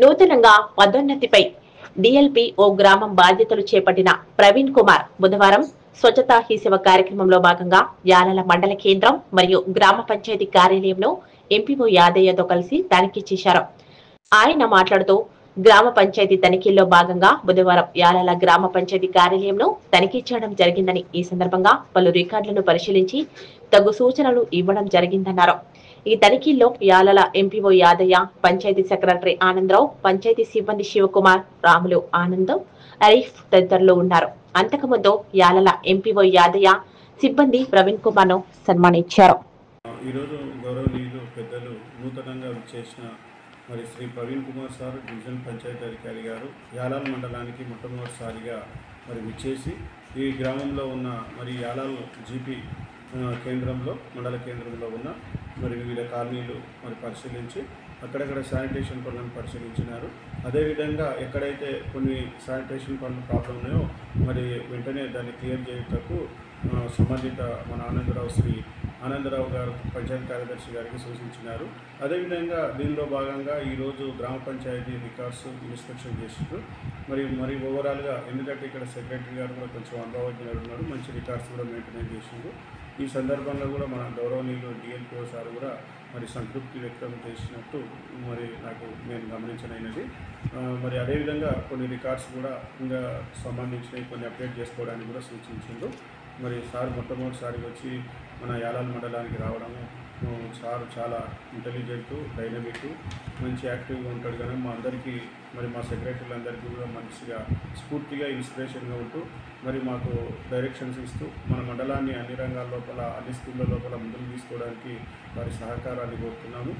నూతనంగా పదోన్నతిపై డిఎల్పిఓ గ్రామం బాధ్యతలు చేపట్టిన ప్రవీణ్ కుమార్ బుధవారం స్వచ్ఛతా హీ సేవ కార్యక్రమంలో భాగంగా యాలల మండల కేంద్రం మరియు గ్రామ పంచాయతీ కార్యాలయంలో ఎంపీఓ యాదయ్యతో కలిసి తనిఖీ చేశారు. ఆయన మాట్లాడుతూ గ్రామ పంచాయతీ తనిఖీల్లో భాగంగా బుధవారం యాలల గ్రామ పంచాయతీ కార్యాలయంలో తనిఖీ చేయడం జరిగిందని, ఈ సందర్భంగా పలు రికార్డులను పరిశీలించి తగు సూచనలు ఇవ్వడం జరిగిందన్నారు. ఈ తనిఖీల్లో యాలల ఎంపీఓ యాదయ్య, పంచాయతీ సెక్రటరీ ఆనందరావు, పంచాయతీ సిబ్బంది శివకుమార్, రాములు, ఆనంద్, అరీఫ్ తదితరులు ఉన్నారు. అంతకుముందు యాలల ఎంపీఓ యాదయ్య సిబ్బంది ప్రవీణ్ కుమార్ ను సన్మానించారు. ఈరోజు గౌరవనీయులు పెద్దలు నూతనంగా చేసిన మరి శ్రీ ప్రవీణ్ కుమార్ సార్ డివిజన్ పంచాయతీ అధికారి గారు యాలాల్ మండలానికి మొట్టమొదటిసారిగా మరి విచ్చేసి ఈ గ్రామంలో ఉన్న మరి యాలాల్ జీపీ కేంద్రంలో మండల కేంద్రంలో ఉన్న మరి వివిధ కాలనీలు మరి పరిశీలించి అక్కడక్కడ శానిటేషన్ పనులను పరిశీలించినారు. అదేవిధంగా ఎక్కడైతే కొన్ని శానిటేషన్ పనులు ప్రాబ్లం ఉన్నాయో మరి వెంటనే దాన్ని క్లియర్ చేయటకు సంబంధిత మన శ్రీ ఆనందరావు గారు పంచాయతీ కార్యదర్శి గారికి సూచించినారు. అదేవిధంగా దీనిలో భాగంగా ఈరోజు గ్రామ పంచాయతీ రికార్డ్స్ ఇన్స్పెక్షన్ చేసిండ్రు. మరి ఓవరాల్గా ఎందుకంటే ఇక్కడ సెక్రటరీ గారు కూడా కొంచెం అనుభవజ్ఞులు ఉన్నారు, మంచి రికార్డ్స్ కూడా మెయింటైన్ చేసిండ్రు. ఈ సందర్భంగా కూడా మన గౌరవనీయులు డిఎల్పిఓ సార్ కూడా మరి సంతృప్తి వ్యక్తం చేసినట్టు మరి నేను గమనించనైనది. మరి అదేవిధంగా కొన్ని రికార్డ్స్ కూడా ఇంకా సంబంధించినవి కొన్ని అప్డేట్ చేసుకోవడానికి కూడా సూచించిండ్రు. మరి సార్ మొట్టమొదటిసారి వచ్చి మన యాలాల్ మండలానికి రావడము, సార్ చాలా ఇంటెలిజెంట్, డైనమిక్, మంచి యాక్టివ్గా ఉంటాడు. కానీ మా అందరికీ మరి మా సెక్రటరీలందరికీ కూడా మంచిగా స్ఫూర్తిగా ఇన్స్పిరేషన్గా ఉంటూ మరి మాకు డైరెక్షన్స్ ఇస్తూ మన మండలాన్ని అన్ని రంగాల లోపల అన్ని స్కూళ్ళ లోపల ముందుకు తీసుకోవడానికి వారి సహకారాన్ని కోరుతున్నాము.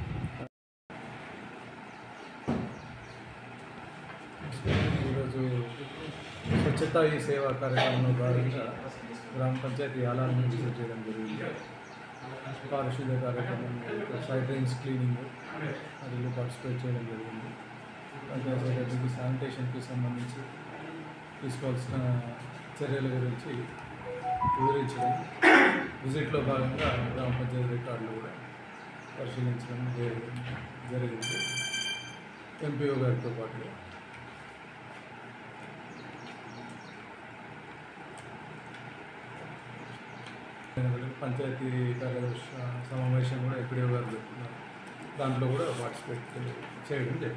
ఈరోజు స్వచ్ఛతా హీ సేవా కార్యక్రమంలో భాగంగా గ్రామ పంచాయతీ యాలాలను విజిట్ చేయడం జరిగింది. పారిశుద్ధ్య కార్యక్రమం, సైడ్ డ్రైన్స్ క్లీనింగ్ మరియు పార్టిసిపేట్ చేయడం జరిగింది. పంచాయతీ శానిటేషన్కి సంబంధించి తీసుకోవాల్సిన చర్యల గురించి వివరించడం, విజిట్లో భాగంగా గ్రామ పంచాయతీ రికార్డులు కూడా పరిశీలించడం జరిగింది. ఎంపీఓ గారితో పాటు పంచాయతీ కార్యదర్శి సమావేశం కూడా ఎంపీఓ గారు చెప్తున్నారు, దాంట్లో కూడా పార్టిసిపేట్ చేయడం జరిగింది.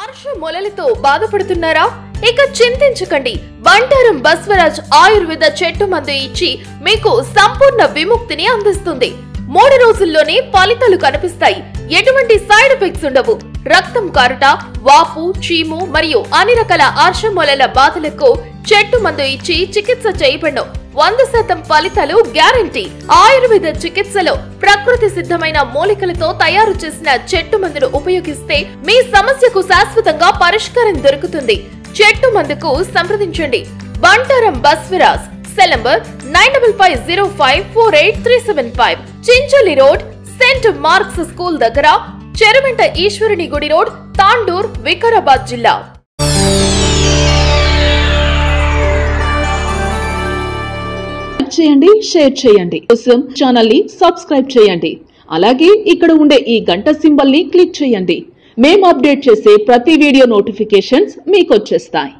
అర్ష మొలలతో బాధపడుతున్నారా? ఇక చింతించకండి. బండారం బస్వరాజ్ ఆయుర్వేద చెట్టు మందు ఇచ్చి మీకు సంపూర్ణ విముక్తిని అందిస్తుంది. 3 రోజుల్లోనే ఫలితాలు కనిపిస్తాయి. ఎటువంటి సైడ్ ఎఫెక్ట్స్ ఉండవు. రక్తం కారుట, వాపు, చీము మరియు అన్ని రకాల అర్ష మొలల బాధలకు చెట్టు మందు ఇచ్చి చికిత్స చేయబడను. 100% ఫలితాలు గ్యారంటీ. ఆయుర్వేద చికిత్సలో ప్రకృతి సిద్ధమైన మూలికలతో తయారు చేసిన చెట్టు మందును ఉపయోగిస్తే మీ సమస్యకు శాశ్వతంగా పరిష్కారం దొరుకుతుంది. చెట్టు మందుకు సంప్రదించండి. Bandaram Basavaraj. Cell number 9505483755. Chincholi road, Saint Mark's school దగ్గర, చెరువెంట ఈశ్వరుని గుడి రోడ్, తాండూర్, వికారాబాద్ జిల్లా. చేయండి, షేర్ చేయండి. కోసం ఛానల్ ని సబ్స్క్రైబ్ చేయండి. అలాగే ఇక్కడ ఉండే ఈ గంట సింబల్ ని క్లిక్ చేయండి. మేము అప్డేట్ చేసే ప్రతి వీడియో నోటిఫికేషన్స్ మీకు వచ్చేస్తాయి.